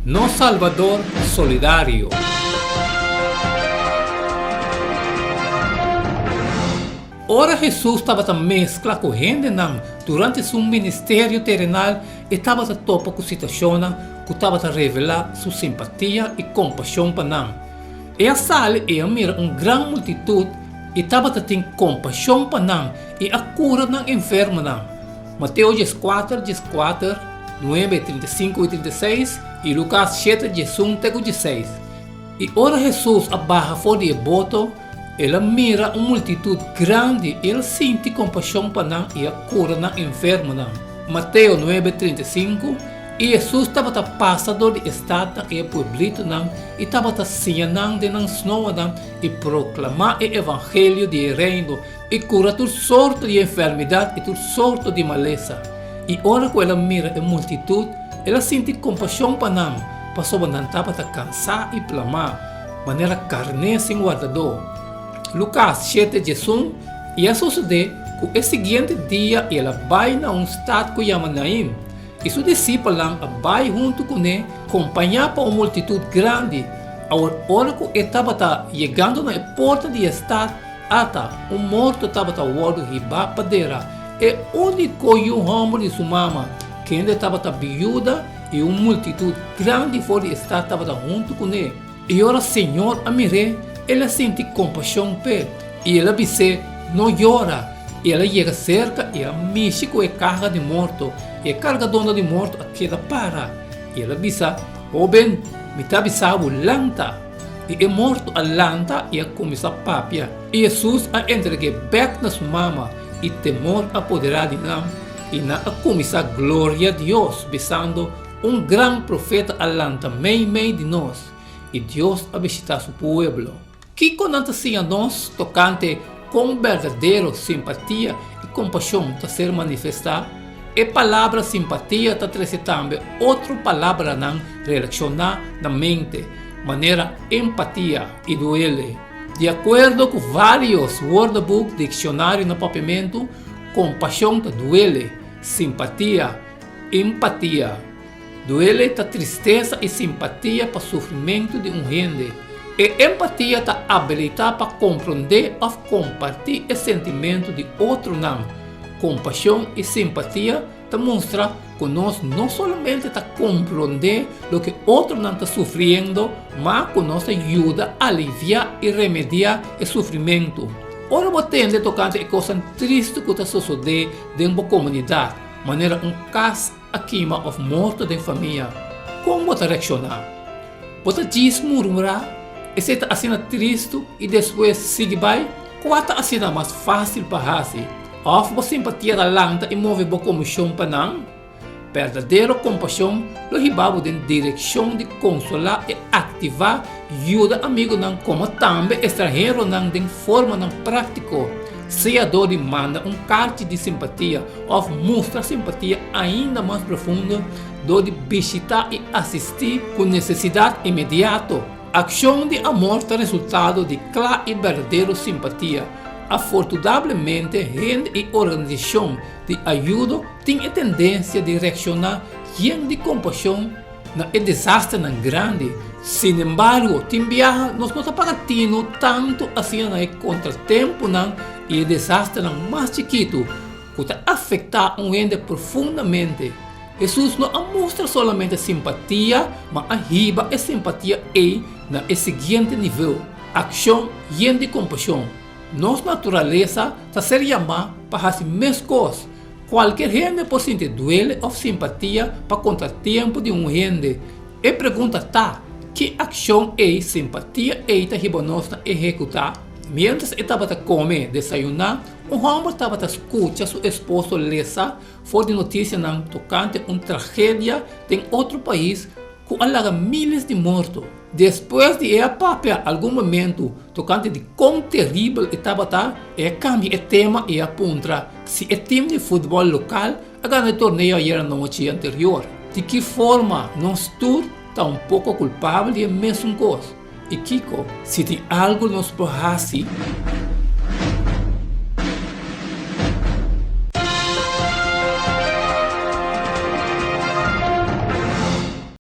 No Salvador Solidario. Ora Jesus estava a mescla com gente durante seu ministério terrenal e estava a topa com a situação que estava a revelar sua simpatia e compaixão para nós. E a sala e mira grande multitud e estava a ter compaixão para nós e a cura na enferma. Mateus 4, 9, 35 e 36 e Lucas 7, 1, 16. E ora Jesus abarra fora de boto. Ela mira uma multitud grande e ela sente compaixão para nós e a cura na enferma. Mateus 9:35 e Jesus estava passando de estado e pueblito e estava ensinando de nós e proclamar o evangelho do reino e cura toda sorte de enfermidade e toda sorte de maleza. E ora que ela mira a multitud, ela sente compaixão para nós, passou a não estava cansar e clamar, maneira carne sem guardador. Lucas 7, 1 e a suceder que o seguinte dia ela vai na estado que chama Naim e seu discípulo vai junto com ele acompanhar para uma multitud grande. A hora que estava chegando na porta do estado, morto estava a olho riba padeira e o único homem de sua mama que ainda estava viúva e uma multitud grande fora do estado estava junto com ele. E ora Senhor amire ela sente compaixão por e ela disse, não chora. E ela chega cerca e ela mexe com a carga de morto. E a carga de morto queda para. E ela disse, bem, me está bisavo lanta. E é morto a lanta e a começa a papia. E Jesus a entregue back na sua mama e temor apoderar de nós. E na a começa a glória a Deus, besando grande profeta a lanta meio de nós. E Deus a visitar seu pueblo. Que conanta assim a nós, tocante com verdadeira simpatia e compaixão a ser manifestada, e palavra simpatia está trazendo também outra palavra relacionada na mente, maneira empatia e duele. De acordo com vários wordbook, dicionário no papiamento, compaixão está duele, simpatia, empatia. Duele está tristeza e simpatia para sofrimento de gente. E empatia está habilitada para compreender ou compartilhar o sentimento de outro. Compaixão e simpatia demonstra que nós não somente está compreender o que outro está sofrendo, mas que nós ajuda a aliviar e remediar o sofrimento. Ora, vou tender tocante a coisa triste que está sucedendo dentro da comunidade, maneira caso aqui of morte de família. Como você reaccionar? Você diz murmurar? E se está assim triste e depois sigue vai, qual está assim mais fácil para fazer? Ou você simpatia da lanta e move a compaixão para não? Verdadeira compaixão, lo ribabo de direção de consolar e ativar ajuda amigo não como também estrangeiro não de forma não prática. Se a dor demanda carta de simpatia ou mostra simpatia ainda mais profunda, do de visitar e assistir com necessidade imediata. Ação de amor é resultado de clara e verdadeira simpatia. Afortunadamente, gente e organização de ajuda têm a tendência de reaccionar cheio de compaixão na desastre grande. Sin embargo, tem viaja nós não estamos partindo tanto assim no contratempo e desastre mais chiquito que está afetar gente profundamente. Jesus não mostra somente simpatia, mas arriba a simpatia na seguinte nível: ação e de compaixão. Nossa natureza está ser chamada para fazer mesmas coisas. Qualquer gente pode sentir duele ou simpatia para contratempo de gente. E pergunta está, que ação e simpatia está ribonosa executar? Mientras estava a comer, desayunar, homem estava a escutar seu esposo lesa fora de notícia tocante uma tragédia em outro país que alaga milhares de mortos. Depois de papel algum momento tocante de quão terrível estava cambia o tema e aponta se o time de futebol local a ganhar o torneio ayer noite anterior. De que forma nós todos está um pouco culpável de a mesma coisa. E Kiko, se tem algo nos por fazer,